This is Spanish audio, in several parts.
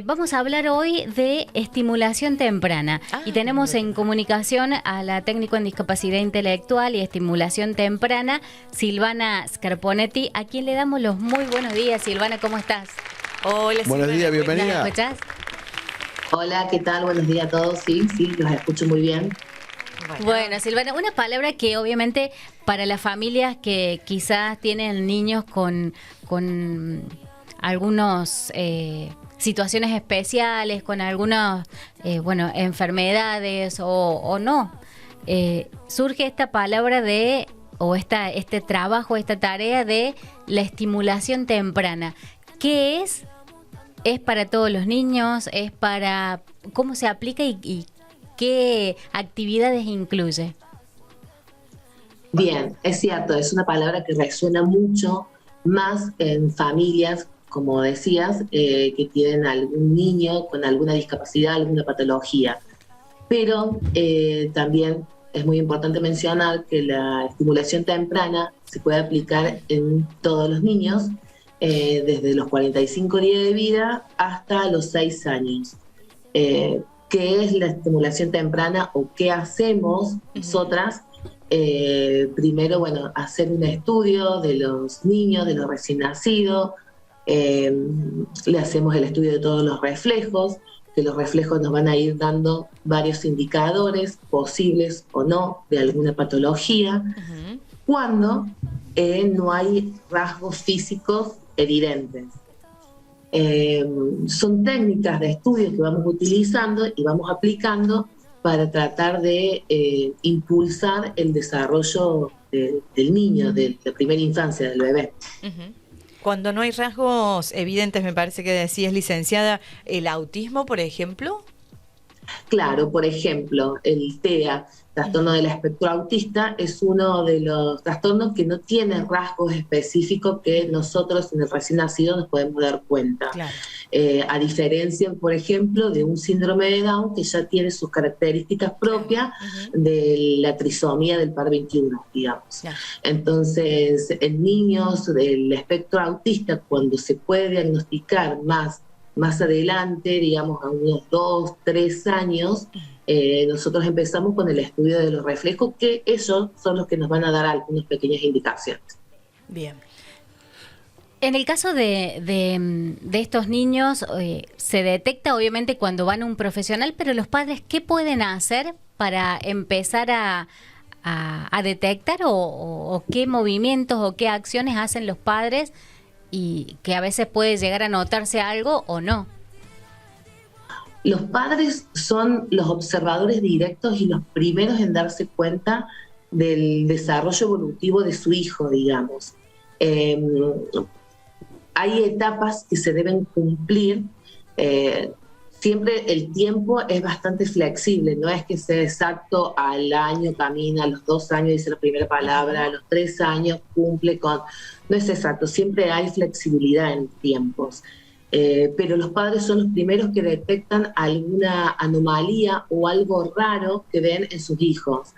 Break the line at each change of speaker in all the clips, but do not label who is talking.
Vamos a hablar hoy de estimulación temprana y tenemos en comunicación a la técnico en discapacidad intelectual y estimulación temprana, Silvana Scarponetti, a quien le damos los muy buenos días. Silvana, ¿cómo estás?
Hola,
buenos días, bienvenida.
¿Me escuchás?
Hola, ¿qué tal? Buenos días a todos. Sí, los escucho muy bien.
Bueno, Silvana, una palabra que obviamente para las familias que quizás tienen niños con algunos situaciones especiales, con algunas enfermedades o no, surge esta palabra de, o este trabajo, esta tarea de la estimulación temprana. ¿Qué es? ¿Es para todos los niños? ¿Es para cómo se aplica y qué actividades incluye?
Bien, es cierto, es una palabra que resuena mucho más en familias, como decías, que tienen algún niño con alguna discapacidad, alguna patología. Pero también es muy importante mencionar que la estimulación temprana se puede aplicar en todos los niños, desde los 45 días de vida hasta los 6 años. ¿Qué es la estimulación temprana o qué hacemos nosotras? Primero, hacer un estudio de los niños, de los recién nacidos. Le hacemos el estudio de todos los reflejos, que los reflejos nos van a ir dando varios indicadores posibles o no de alguna patología, cuando no hay rasgos físicos evidentes. Son técnicas de estudio que vamos utilizando y vamos aplicando para tratar de impulsar el desarrollo del niño, de la primera infancia, del bebé.
Cuando no hay rasgos evidentes, me parece que decías, licenciada, ¿el autismo, por ejemplo?
Claro, por ejemplo, el TEA, trastorno del espectro autista, es uno de los trastornos que no tiene rasgos específicos que nosotros en el recién nacido nos podemos dar cuenta.
Claro.
A diferencia, por ejemplo, de un síndrome de Down que ya tiene sus características propias de la trisomía del par 21, digamos.
Claro.
Entonces, en niños del espectro autista, cuando se puede diagnosticar más adelante, digamos a unos 2, 3 años, nosotros empezamos con el estudio de los reflejos, que ellos son los que nos van a dar algunas pequeñas indicaciones.
Bien.
En el caso de estos niños, se detecta obviamente cuando van a un profesional, pero los padres, ¿qué pueden hacer para empezar a detectar o qué movimientos o qué acciones hacen los padres y que a veces puede llegar a notarse algo o no?
Los padres son los observadores directos y los primeros en darse cuenta del desarrollo evolutivo de su hijo, digamos. Hay etapas que se deben cumplir. Siempre el tiempo es bastante flexible, no es que sea exacto al año, camina, a los 2 años dice la primera palabra, a los 3 años cumple con... No es exacto, siempre hay flexibilidad en tiempos. Pero los padres son los primeros que detectan alguna anomalía o algo raro que ven en sus hijos.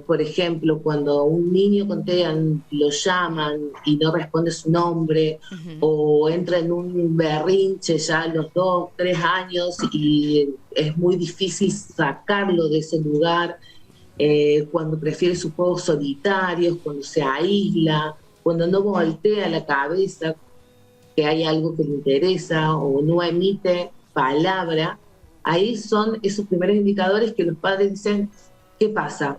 Por ejemplo, cuando un niño con TEA lo llaman y no responde su nombre, o entra en un berrinche ya a los 2, 3 años y es muy difícil sacarlo de ese lugar, cuando prefiere sus juegos solitarios, cuando se aísla, cuando no voltea la cabeza, que hay algo que le interesa o no emite palabra, ahí son esos primeros indicadores que los padres dicen, ¿qué pasa?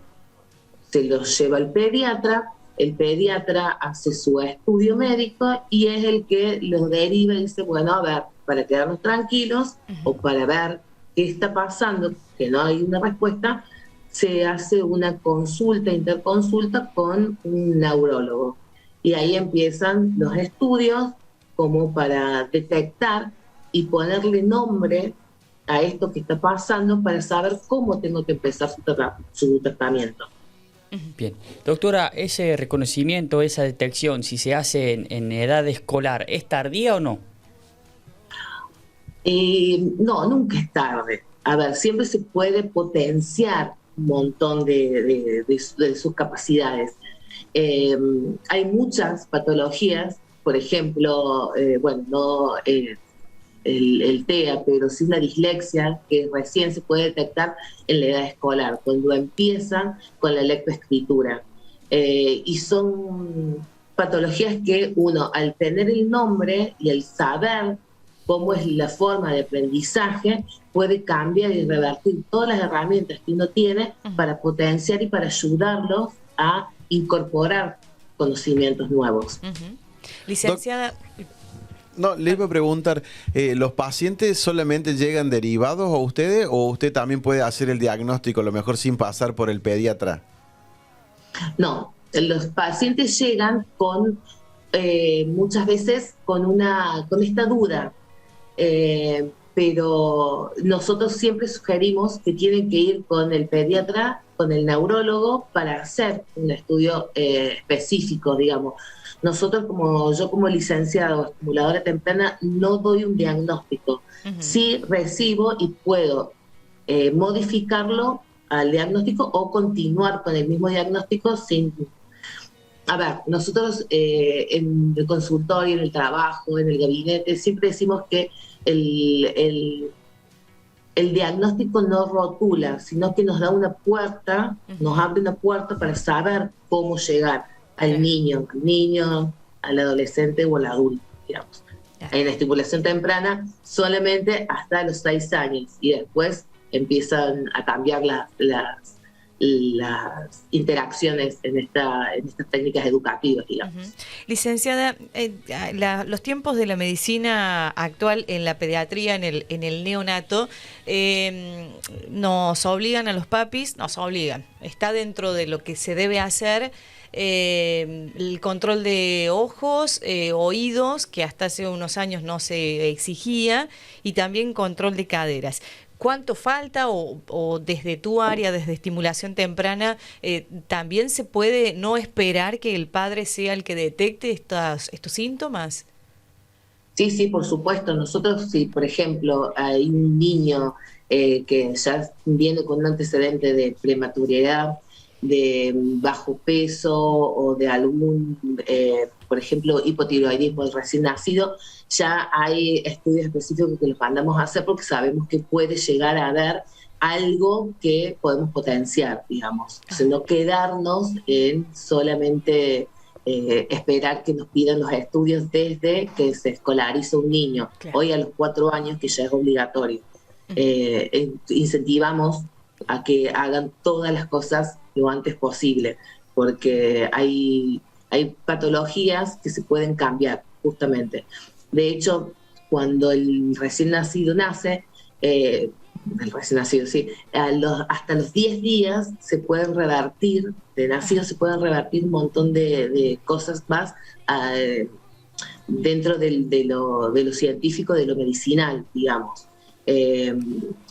Se los lleva al pediatra, el pediatra hace su estudio médico y es el que los deriva y dice, bueno, a ver, para quedarnos tranquilos o para ver qué está pasando, que no hay una respuesta, se hace una consulta, interconsulta con un neurólogo. Y ahí empiezan los estudios como para detectar y ponerle nombre a esto que está pasando para saber cómo tengo que empezar su tratamiento.
Bien. Doctora, ese reconocimiento, esa detección, si se hace en edad escolar, ¿es tardía o no?
No, nunca es tarde. A ver, siempre se puede potenciar un montón de sus capacidades. Hay muchas patologías, por ejemplo, el TEA, pero sí una dislexia que recién se puede detectar en la edad escolar, cuando empiezan con la lectoescritura. Y son patologías que uno, al tener el nombre y el saber cómo es la forma de aprendizaje, puede cambiar y revertir todas las herramientas que uno tiene para potenciar y para ayudarlos a incorporar conocimientos nuevos.
Licenciada...
No, le iba a preguntar, ¿los pacientes solamente llegan derivados a ustedes o usted también puede hacer el diagnóstico, a lo mejor sin pasar por el pediatra?
No, los pacientes llegan con, muchas veces, con esta duda, pero nosotros siempre sugerimos que tienen que ir con el pediatra, con el neurólogo, para hacer un estudio específico, digamos. Nosotros, yo como licenciado estimuladora temprana, no doy un diagnóstico. Sí recibo y puedo modificarlo al diagnóstico o continuar con el mismo diagnóstico sin... A ver, nosotros en el consultorio, en el trabajo, en el gabinete, siempre decimos que el diagnóstico no rotula, sino que nos da una puerta, nos abre una puerta para saber cómo llegar al niño, al adolescente o al adulto, digamos. En la estimulación temprana solamente hasta los 6 años y después empiezan a cambiar las interacciones en estas técnicas educativas, digamos.
Licenciada, los tiempos de la medicina actual en la pediatría, en el neonato, nos obligan a los papis, está dentro de lo que se debe hacer, el control de ojos, oídos, que hasta hace unos años no se exigía, y también control de caderas. ¿Cuánto falta o desde tu área, desde estimulación temprana, también se puede no esperar que el padre sea el que detecte estos síntomas?
Sí, por supuesto. Nosotros, si por ejemplo hay un niño que ya viene con un antecedente de prematuridad, de bajo peso o de algún, por ejemplo, hipotiroidismo del recién nacido, ya hay estudios específicos que los mandamos a hacer porque sabemos que puede llegar a haber algo que podemos potenciar, digamos. O sea, no quedarnos en solamente esperar que nos pidan los estudios desde que se escolariza un niño. Claro. Hoy a los 4 años, que ya es obligatorio. Incentivamos a que hagan todas las cosas lo antes posible, porque hay patologías que se pueden cambiar, justamente. De hecho, cuando el recién nacido nace, hasta los 10 días se pueden revertir, de nacido se pueden revertir un montón de cosas más dentro de lo científico, de lo medicinal, digamos.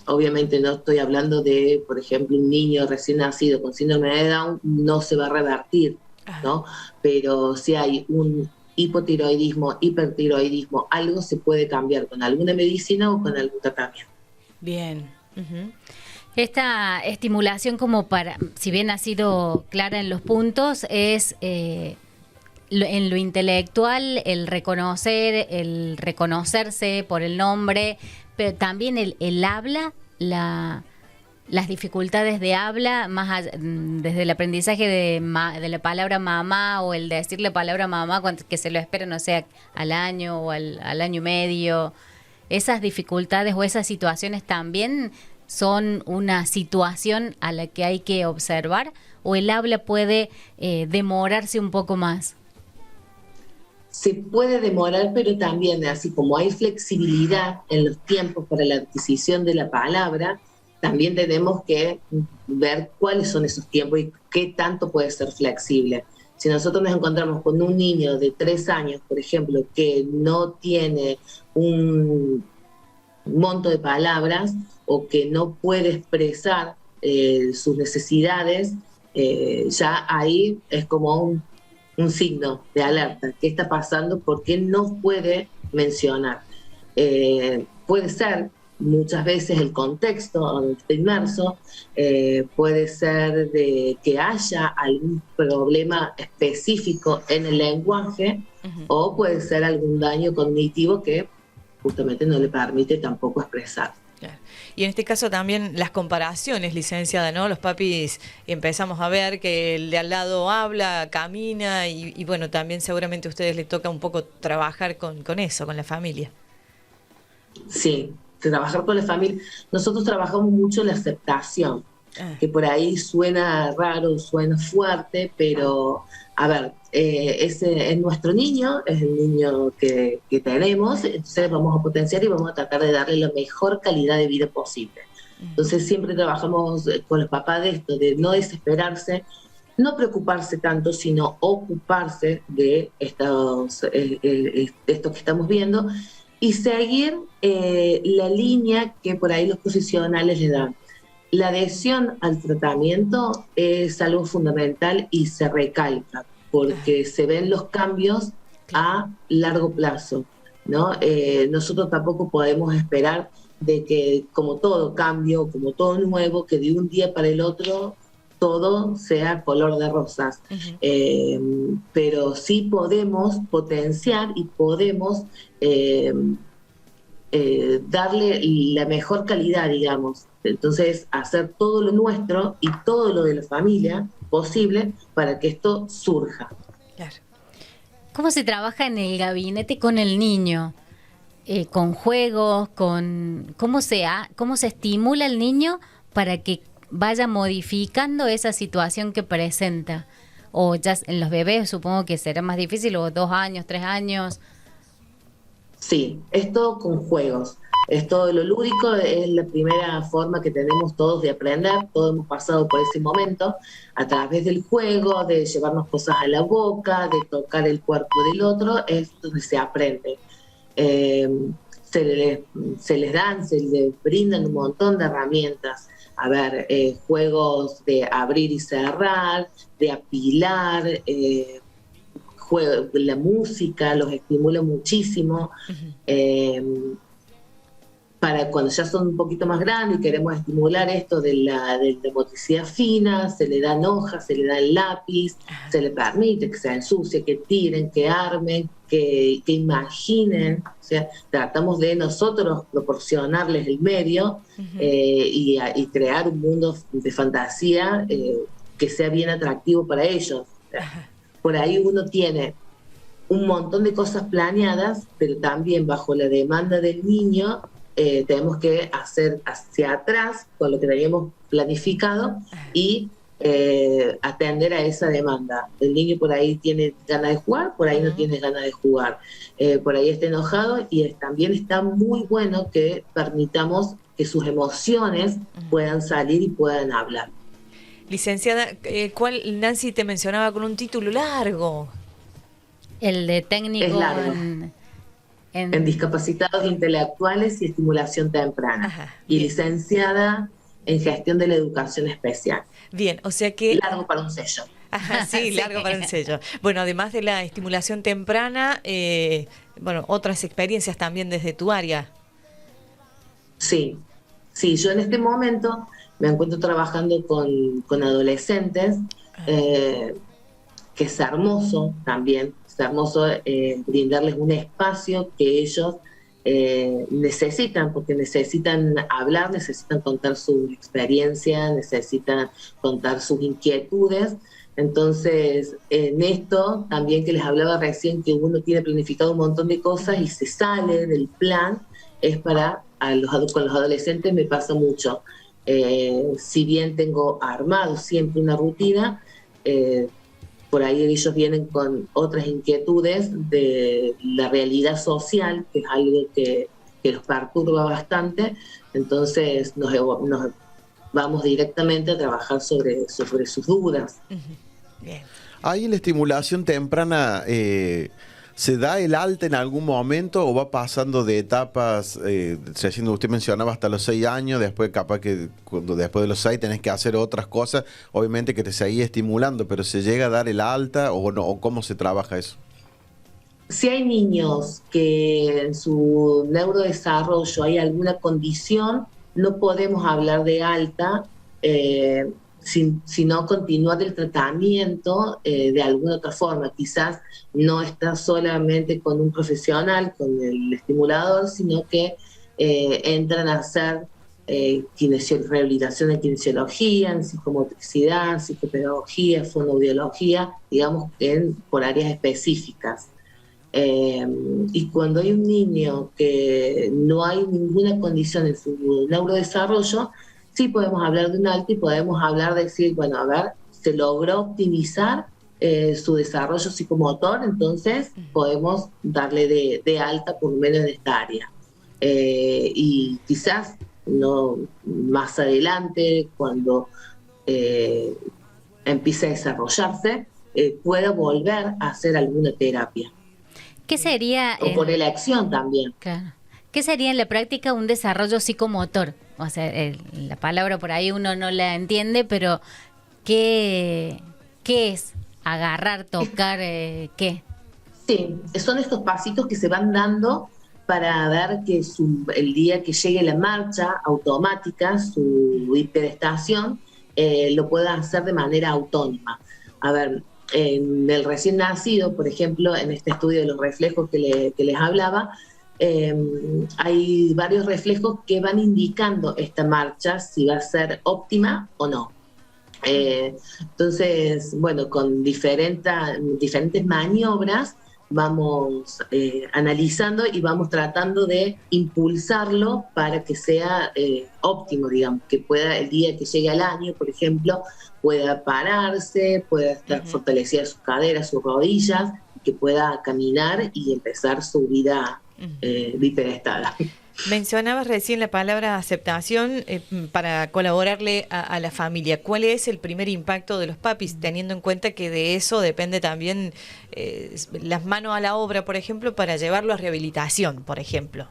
Obviamente no estoy hablando de, por ejemplo, un niño recién nacido con síndrome de Down, no se va a revertir, ¿no? Pero si hay un hipotiroidismo, hipertiroidismo, algo se puede cambiar con alguna medicina o con algún tratamiento.
Bien.
Esta estimulación, como si bien ha sido clara en los puntos, es en lo intelectual, el reconocerse por el nombre, pero también el habla, las dificultades de habla, desde el aprendizaje de la palabra mamá o el decir la palabra mamá que se lo espera, no sé, al año o al año y medio. Esas dificultades o esas situaciones también son una situación a la que hay que observar, o el habla puede demorarse un poco más.
Se puede demorar, pero también, así como hay flexibilidad en los tiempos para la adquisición de la palabra, también tenemos que ver cuáles son esos tiempos y qué tanto puede ser flexible. Si nosotros nos encontramos con un niño de 3 años, por ejemplo, que no tiene un monto de palabras o que no puede expresar sus necesidades, ya ahí es como un signo de alerta. ¿Qué está pasando? ¿Por qué no puede mencionar? Puede ser muchas veces el contexto donde está inmerso, puede ser de que haya algún problema específico en el lenguaje, o puede ser algún daño cognitivo que justamente no le permite tampoco expresar.
Claro. Y en este caso también las comparaciones, licenciada, ¿no? Los papis empezamos a ver que el de al lado habla, camina y bueno, también seguramente a ustedes les toca un poco trabajar con eso, con la familia.
Sí, trabajar con la familia. Nosotros trabajamos mucho la aceptación, que por ahí suena raro, suena fuerte, pero a ver, ese es nuestro niño, es el niño que tenemos, entonces vamos a potenciar y vamos a tratar de darle la mejor calidad de vida posible. Entonces siempre trabajamos con los papás de esto, de no desesperarse, no preocuparse tanto, sino ocuparse de esto que estamos viendo y seguir la línea que por ahí los profesionales le dan. La adhesión al tratamiento es algo fundamental y se recalca porque se ven los cambios a largo plazo, ¿no? Nosotros tampoco podemos esperar de que como todo cambio, como todo nuevo, que de un día para el otro todo sea color de rosas. Pero sí podemos potenciar y podemos darle la mejor calidad, digamos. Entonces, hacer todo lo nuestro y todo lo de la familia posible para que esto surja.
Claro.
¿Cómo se trabaja en el gabinete con el niño? Con juegos, ¿cómo se estimula al niño para que vaya modificando esa situación que presenta? O ya en los bebés supongo que será más difícil, o 2 años, 3 años.
Sí, es todo con juegos. Es todo lo lúdico, es la primera forma que tenemos todos de aprender, todos hemos pasado por ese momento, a través del juego, de llevarnos cosas a la boca, de tocar el cuerpo del otro, es donde se aprende. Se les brindan un montón de herramientas. A ver, juegos de abrir y cerrar, de apilar, la música los estimula muchísimo. Para cuando ya son un poquito más grandes y queremos estimular esto de la motricidad fina, se le dan hojas, se le da el lápiz, se le permite que se ensucie, que tiren, que armen, que imaginen. O sea, tratamos de nosotros proporcionarles el medio y crear un mundo de fantasía que sea bien atractivo para ellos. Por ahí uno tiene un montón de cosas planeadas, pero también bajo la demanda del niño tenemos que hacer hacia atrás con lo que teníamos planificado y atender a esa demanda. El niño por ahí tiene ganas de jugar, por ahí no tiene ganas de jugar, por ahí está enojado y también está muy bueno que permitamos que sus emociones puedan salir y puedan hablar.
Licenciada, Nancy te mencionaba con un título largo.
El de técnico
es largo. En discapacitados intelectuales y estimulación temprana.
Ajá,
y licenciada en gestión de la educación especial.
Bien, o sea que...
Largo para un sello.
Ajá, sí, largo para un sello. Bueno, además de la estimulación temprana, bueno, otras experiencias también desde tu área.
Sí, yo en este momento me encuentro trabajando con adolescentes, que es hermoso también. Es hermoso brindarles un espacio que ellos necesitan, porque necesitan hablar, necesitan contar su experiencia, necesitan contar sus inquietudes. Entonces, en esto también que les hablaba recién, que uno tiene planificado un montón de cosas y se sale del plan, es para, con los adolescentes me pasa mucho. Si bien tengo armado siempre una rutina, por ahí ellos vienen con otras inquietudes de la realidad social, que es algo que los perturba bastante. Entonces nos vamos directamente a trabajar sobre sus dudas.
Bien.
Ahí la estimulación temprana, ¿se da el alta en algún momento o va pasando de etapas? Usted mencionaba hasta los 6 años, después capaz que después de los 6 tenés que hacer otras cosas, obviamente que te seguís estimulando, pero ¿se llega a dar el alta o no? ¿O cómo se trabaja eso?
Si hay niños que en su neurodesarrollo hay alguna condición, no podemos hablar de alta, sino continuar el tratamiento de alguna otra forma. Quizás no está solamente con un profesional, con el estimulador, sino que entran a hacer rehabilitación en kinesiología, en psicomotricidad, psicopedagogía, fonoaudiología, digamos, por áreas específicas. Y cuando hay un niño que no hay ninguna condición en su neurodesarrollo, sí podemos hablar de un alto y podemos hablar de decir, bueno, a ver, se logró optimizar su desarrollo psicomotor, entonces podemos darle de alta por lo menos en esta área. Y quizás no más adelante, cuando empiece a desarrollarse, pueda volver a hacer alguna terapia.
¿Qué sería?
O por elección también.
Claro. ¿Qué sería en la práctica un desarrollo psicomotor? O sea, la palabra por ahí uno no la entiende, pero ¿qué es? ¿Agarrar, tocar, qué?
Sí, son estos pasitos que se van dando para ver que el día que llegue la marcha automática, su hiperestación, lo pueda hacer de manera autónoma. A ver, en el recién nacido, por ejemplo, en este estudio de los reflejos que les hablaba, hay varios reflejos que van indicando esta marcha, si va a ser óptima o no. Entonces, bueno, con diferentes maniobras vamos analizando y vamos tratando de impulsarlo para que sea óptimo, digamos, que pueda el día que llegue al año, por ejemplo, pueda pararse, pueda estar fortalecida sus caderas, sus rodillas, que pueda caminar y empezar su vida biperestada.
Mencionabas recién la palabra aceptación para colaborarle a la familia. ¿Cuál es el primer impacto de los papis, teniendo en cuenta que de eso depende también las manos a la obra, por ejemplo, para llevarlo a rehabilitación, por ejemplo?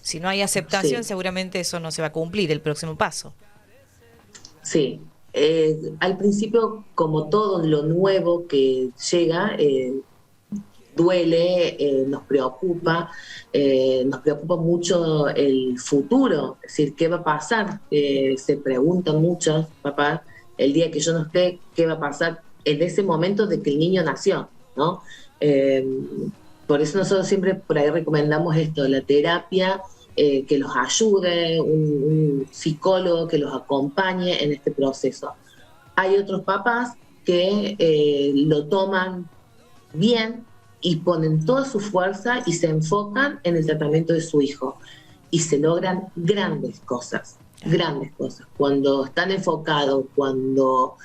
Si no hay aceptación,
sí,
seguramente eso no se va a cumplir, el próximo paso.
Sí. Al principio, como todo lo nuevo que llega, duele, nos preocupa mucho el futuro, es decir, ¿qué va a pasar? Se preguntan muchos papás, el día que yo no esté, ¿qué va a pasar en ese momento de que el niño nació, ¿no? Por eso nosotros siempre por ahí recomendamos esto, la terapia, que los ayude, un psicólogo que los acompañe en este proceso. Hay otros papás que lo toman bien y ponen toda su fuerza y se enfocan en el tratamiento de su hijo y se logran grandes cosas. Cuando están enfocados, cuando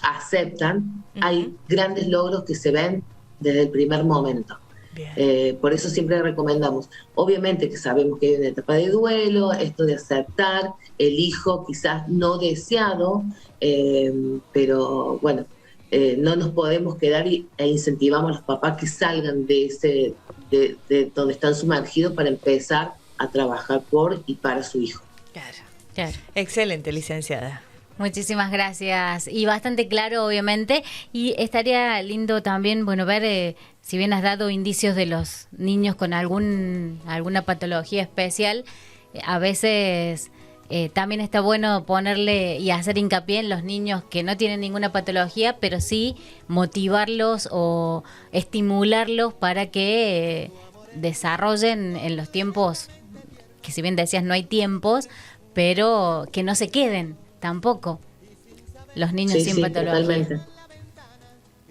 aceptan, hay grandes logros que se ven desde el primer momento. Por eso siempre recomendamos, obviamente que sabemos que hay una etapa de duelo, esto de aceptar el hijo quizás no deseado, pero bueno, no nos podemos quedar e incentivamos a los papás que salgan de donde están sumergidos para empezar a trabajar por y para su hijo.
Claro. Excelente, licenciada.
Muchísimas gracias. Y bastante claro, obviamente. Y estaría lindo también, bueno, ver, si bien has dado indicios de los niños con alguna patología especial, a veces también está bueno ponerle y hacer hincapié en los niños que no tienen ninguna patología, pero sí motivarlos o estimularlos para que desarrollen en los tiempos, que si bien decías no hay tiempos, pero que no se queden tampoco los niños sin patología.
Totalmente.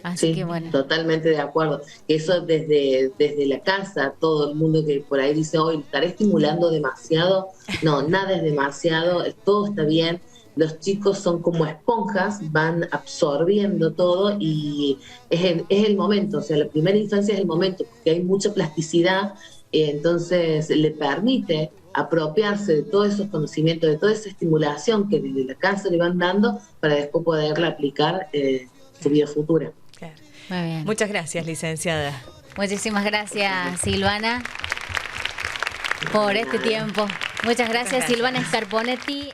Así que bueno.
Totalmente de acuerdo. Eso desde la casa, todo el mundo que por ahí dice, hoy estaré estimulando demasiado. No, nada es demasiado, todo está bien. Los chicos son como esponjas, van absorbiendo todo y es el momento, o sea, la primera infancia es el momento, porque hay mucha plasticidad, entonces le permite apropiarse de todos esos conocimientos, de toda esa estimulación que desde la casa le van dando para después poderla aplicar su vida futura.
Claro.
Muy bien.
Muchas gracias, licenciada.
Muchísimas gracias, Silvana, por este tiempo. Muchas gracias, Silvana Scarponetti.